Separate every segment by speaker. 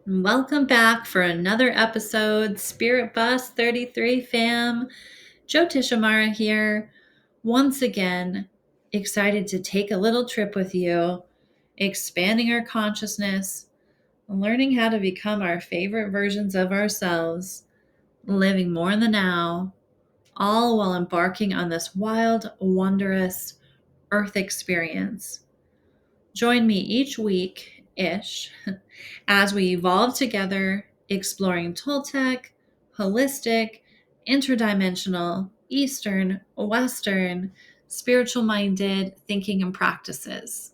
Speaker 1: Welcome back for another episode, Spirit Bus 33 fam. Jyotishamara here, once again, excited to take a little trip with you, expanding our consciousness, learning how to become our favorite versions of ourselves, living more in the now, all while embarking on this wild, wondrous earth experience. Join me each week-ish as we evolve together, exploring Toltec, holistic, interdimensional, Eastern, Western, spiritual-minded thinking and practices.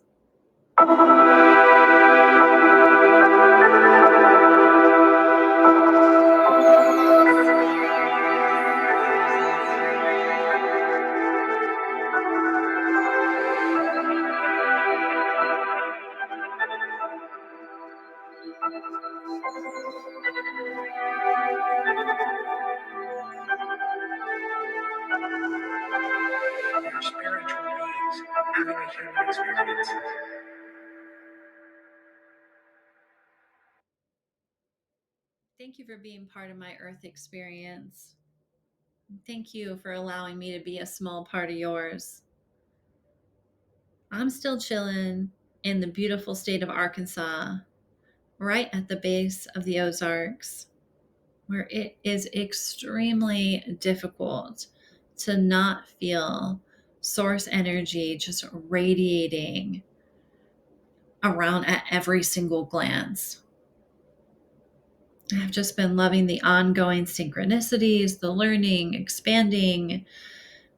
Speaker 2: We're spiritual beings having a human experience.
Speaker 1: Thank you for being part of my earth experience. Thank you for allowing me to be a small part of yours. I'm still chilling in the beautiful state of Arkansas, right at the base of the Ozarks, where it is extremely difficult to not feel source energy just radiating around at every single glance. I've just been loving the ongoing synchronicities, the learning, expanding,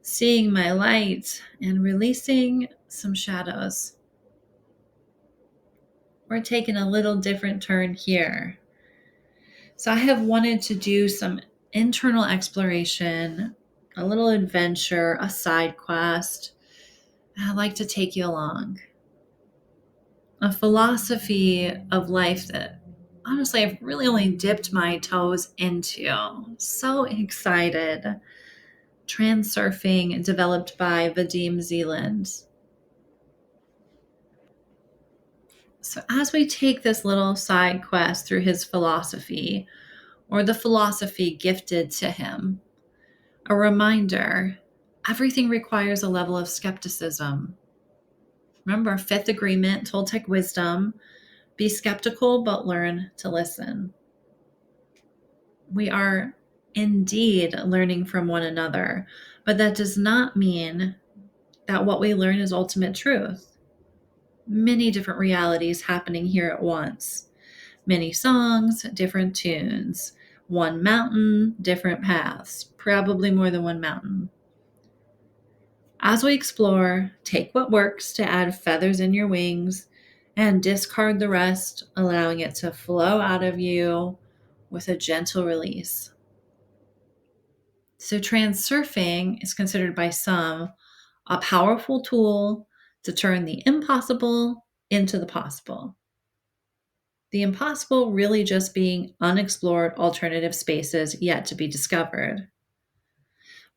Speaker 1: seeing my light, and releasing some shadows. We're taking a little different turn here. So I have wanted to do some internal exploration, a little adventure, a side quest. And I'd like to take you along. A philosophy of life that honestly I've really only dipped my toes into. So excited. Transurfing, developed by Vadim Zealand. So as we take this little side quest through his philosophy, or the philosophy gifted to him, a reminder, everything requires a level of skepticism. Remember, fifth agreement, Toltec wisdom, be skeptical, but learn to listen. We are indeed learning from one another, but that does not mean that what we learn is ultimate truth. Many different realities happening here at once. Many songs, different tunes. One mountain, different paths. Probably more than one mountain. As we explore, take what works to add feathers in your wings and discard the rest, allowing it to flow out of you with a gentle release. So transurfing is considered by some a powerful tool to turn the impossible into the possible. The impossible really just being unexplored alternative spaces yet to be discovered.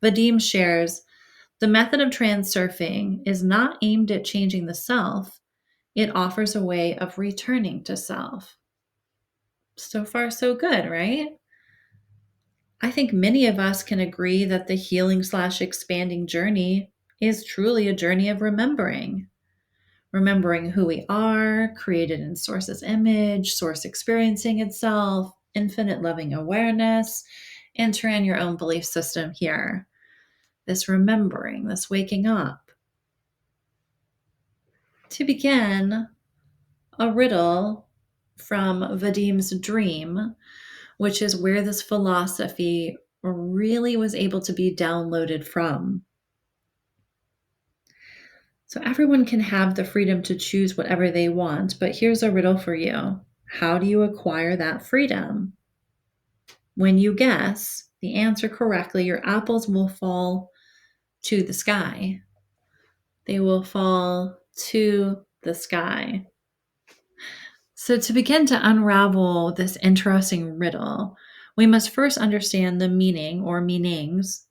Speaker 1: Vadim shares, the method of transurfing is not aimed at changing the self, it offers a way of returning to self. So far, so good, right? I think many of us can agree that the healing/expanding journey is truly a journey of remembering. Remembering who we are, created in Source's image, Source experiencing itself, infinite loving awareness, enter in your own belief system here. This remembering, this waking up. To begin, a riddle from Vadim's dream, which is where this philosophy really was able to be downloaded from. So everyone can have the freedom to choose whatever they want, but here's a riddle for you. How do you acquire that freedom? When you guess the answer correctly, your apples will fall to the sky. They will fall to the sky. So to begin to unravel this interesting riddle, we must first understand the meaning or meanings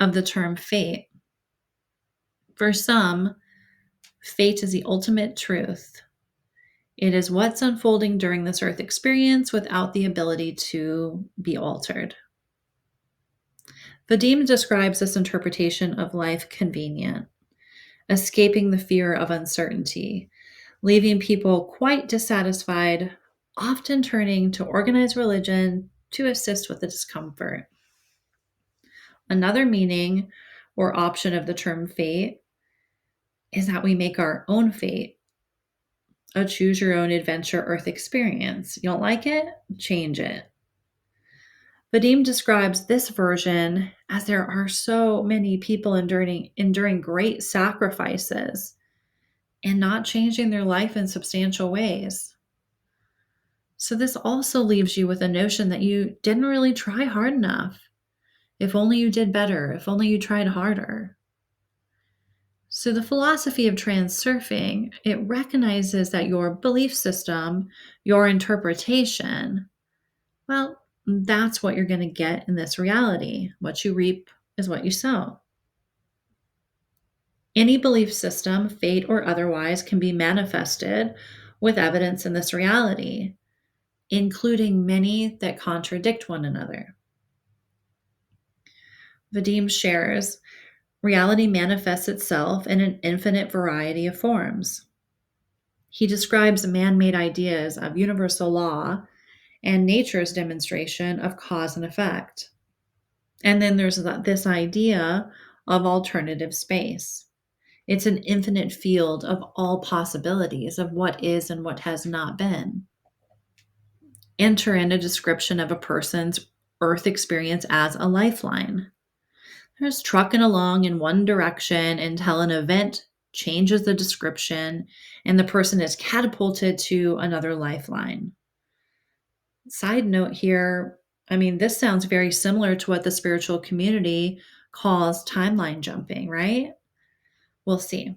Speaker 1: of the term fate. For some, fate is the ultimate truth. It is what's unfolding during this earth experience without the ability to be altered. Vadim describes this interpretation of life convenient, escaping the fear of uncertainty, leaving people quite dissatisfied, often turning to organized religion to assist with the discomfort. Another meaning or option of the term fate is that we make our own fate, a choose your own adventure earth experience. You don't like it? Change it. Vadim describes this version as there are so many people enduring great sacrifices and not changing their life in substantial ways. So, this also leaves you with a notion that you didn't really try hard enough. If only you did better, if only you tried harder. So, the philosophy of transurfing, it recognizes that your belief system, your interpretation, well, that's what you're going to get in this reality. What you reap is what you sow. Any belief system, fate or otherwise, can be manifested with evidence in this reality, including many that contradict one another. Vadim shares reality manifests itself in an infinite variety of forms. He describes man made ideas of universal law and nature's demonstration of cause and effect. And then there's this idea of alternative space. It's an infinite field of all possibilities of what is and what has not been. Enter in a description of a person's earth experience as a lifeline. There's trucking along in one direction until an event changes the description and the person is catapulted to another lifeline. Side note here, this sounds very similar to what the spiritual community calls timeline jumping, right? We'll see.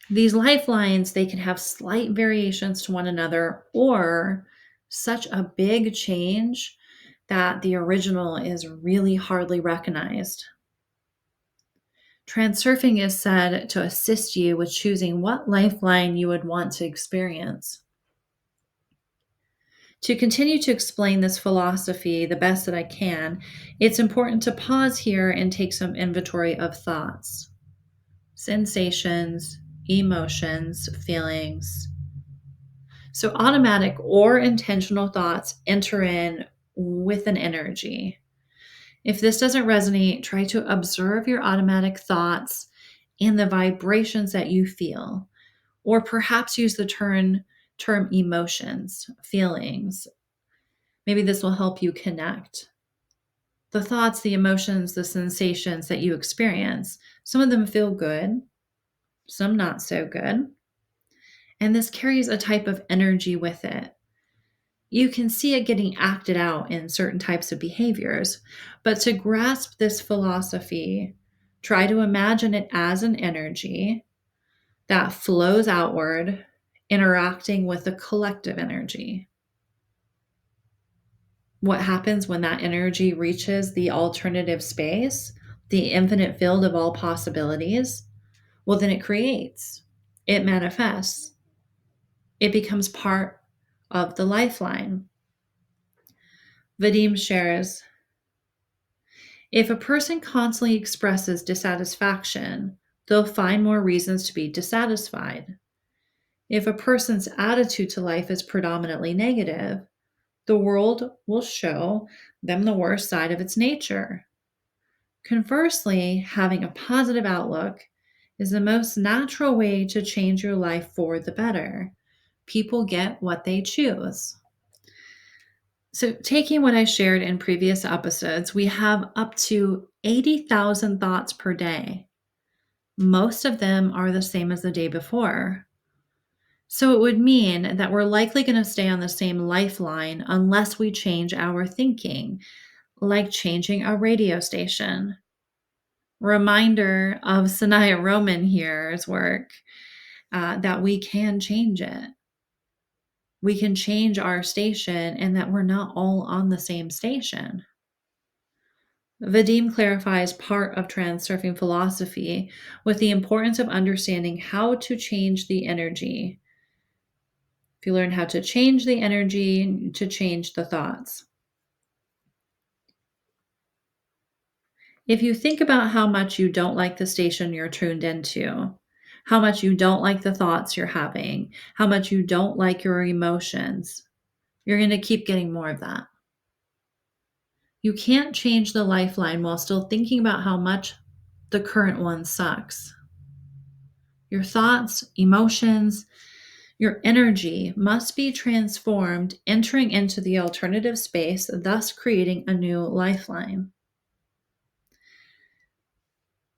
Speaker 1: These lifelines, they can have slight variations to one another or such a big change that the original is really hardly recognized. Transurfing is said to assist you with choosing what lifeline you would want to experience. To continue to explain this philosophy the best that I can, it's important to pause here and take some inventory of thoughts, sensations, emotions, feelings. So, automatic or intentional thoughts enter in with an energy. If this doesn't resonate, try to observe your automatic thoughts and the vibrations that you feel, or perhaps use the term emotions, feelings. Maybe this will help you connect. The thoughts, the emotions, the sensations that you experience, some of them feel good, some not so good. And this carries a type of energy with it. You can see it getting acted out in certain types of behaviors, but to grasp this philosophy, try to imagine it as an energy that flows outward, interacting with the collective energy. What happens when that energy reaches the alternative space, the infinite field of all possibilities? Well, then it creates, it manifests, it becomes part of the lifeline. Vadim shares, if a person constantly expresses dissatisfaction, they'll find more reasons to be dissatisfied. If a person's attitude to life is predominantly negative, the world will show them the worst side of its nature. Conversely, having a positive outlook is the most natural way to change your life for the better. People get what they choose. So, taking what I shared in previous episodes, we have up to 80,000 thoughts per day. Most of them are the same as the day before. So, it would mean that we're likely going to stay on the same lifeline unless we change our thinking, like changing a radio station. Reminder of Sanaya Roman here's work that we can change it. We can change our station and that we're not all on the same station. Vadim clarifies part of transurfing philosophy with the importance of understanding how to change the energy. If you learn how to change the energy, to change the thoughts. If you think about how much you don't like the station you're tuned into, how much you don't like the thoughts you're having, how much you don't like your emotions, you're going to keep getting more of that. You can't change the lifeline while still thinking about how much the current one sucks. Your thoughts, emotions, your energy must be transformed, entering into the alternative space, thus creating a new lifeline.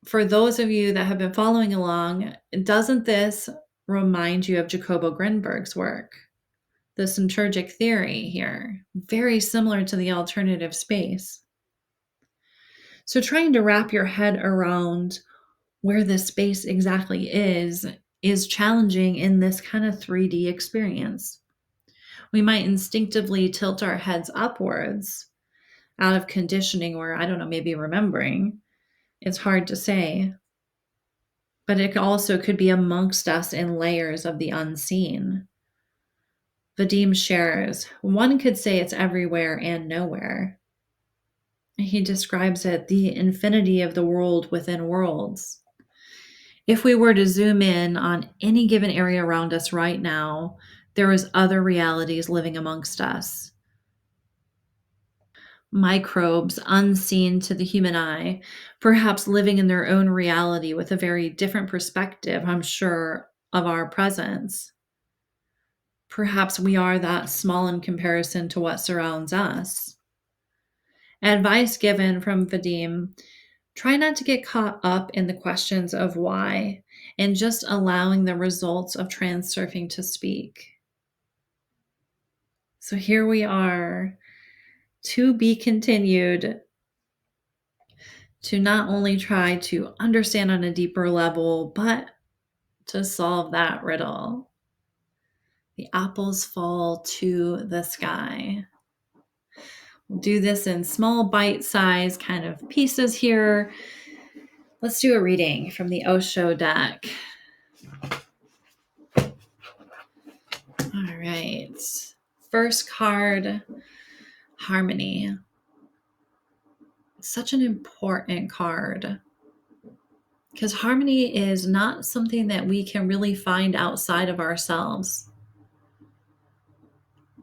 Speaker 1: For those of you that have been following along, doesn't this remind you of Jacobo Grinberg's work? The synergic theory here, very similar to the alternative space. So trying to wrap your head around where this space exactly is challenging in this kind of 3D experience. We might instinctively tilt our heads upwards out of conditioning or, I don't know, maybe remembering. It's hard to say. But it also could be amongst us in layers of the unseen. Vadim shares, one could say it's everywhere and nowhere. He describes it the infinity of the world within worlds. If we were to zoom in on any given area around us right now, there is other realities living amongst us. Microbes unseen to the human eye, perhaps living in their own reality with a very different perspective, I'm sure, of our presence. Perhaps we are that small in comparison to what surrounds us. Advice given from Vadim: try not to get caught up in the questions of why and just allowing the results of transurfing to speak. So here we are, to be continued, to not only try to understand on a deeper level, but to solve that riddle. The apples fall to the sky. We'll do this in small bite-sized kind of pieces here. Let's do a reading from the Osho deck. All right. First card, harmony. Such an important card because harmony is not something that we can really find outside of ourselves.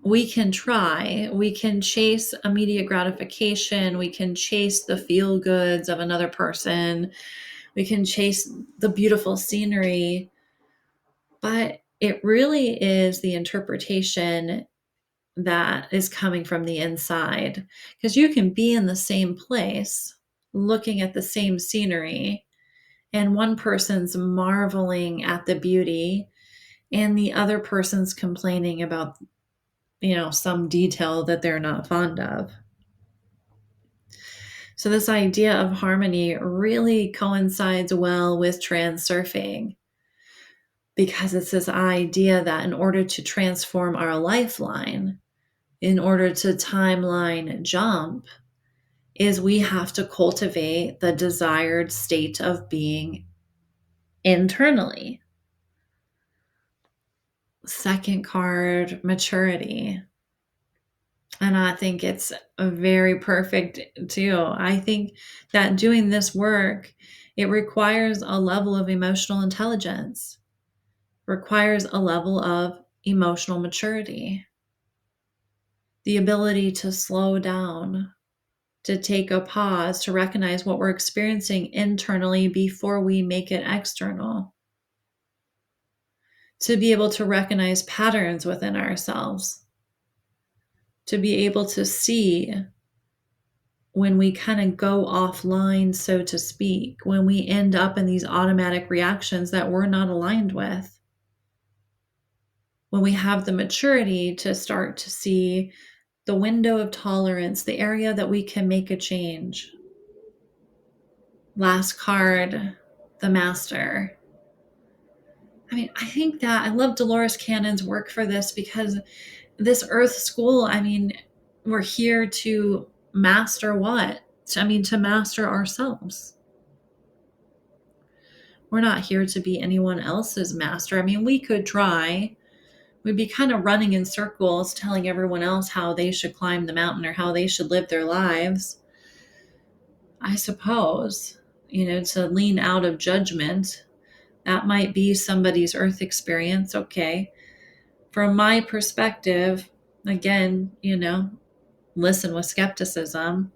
Speaker 1: We can try, we can chase immediate gratification, we can chase the feel goods of another person, we can chase the beautiful scenery, but it really is the interpretation that is coming from the inside. Because you can be in the same place, looking at the same scenery, and one person's marveling at the beauty, and the other person's complaining about, some detail that they're not fond of. So this idea of harmony really coincides well with transurfing, because it's this idea that in order to transform our lifeline, in order to timeline jump, is we have to cultivate the desired state of being internally. Second card, maturity. And I think it's a very perfect too. I think that doing this work, it requires a level of emotional intelligence, requires a level of emotional maturity, the ability to slow down, to take a pause, to recognize what we're experiencing internally before we make it external, to be able to recognize patterns within ourselves, to be able to see when we kind of go offline, so to speak, when we end up in these automatic reactions that we're not aligned with, when we have the maturity to start to see the window of tolerance, the area that we can make a change. Last card, the master. I think that I love Dolores Cannon's work for this, because this earth school, we're here to master what? To master ourselves. We're not here to be anyone else's master. We could try, We'd be kind of running in circles telling everyone else how they should climb the mountain or how they should live their lives. I suppose, to lean out of judgment. That might be somebody's earth experience. Okay. From my perspective, again, listen with skepticism,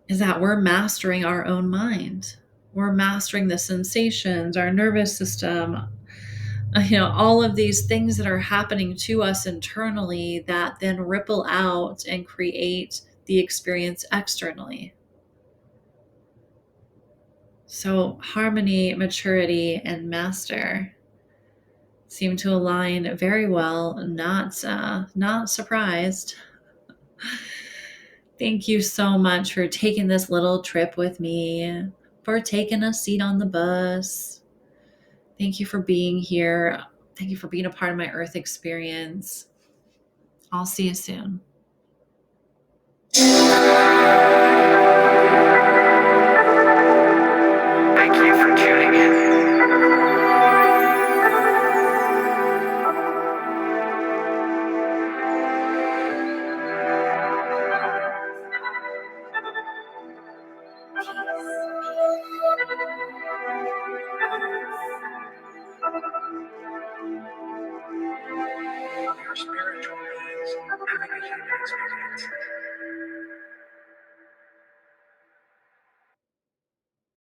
Speaker 1: is that we're mastering our own mind. We're mastering the sensations, our nervous system, all of these things that are happening to us internally that then ripple out and create the experience externally. So harmony, maturity, and master seem to align very well. Not surprised. Thank you so much for taking this little trip with me, for taking a seat on the bus. Thank you for being here. Thank you for being a part of my earth experience. I'll see you soon.
Speaker 2: Thank you for tuning in. We are spiritual beings having a human experience.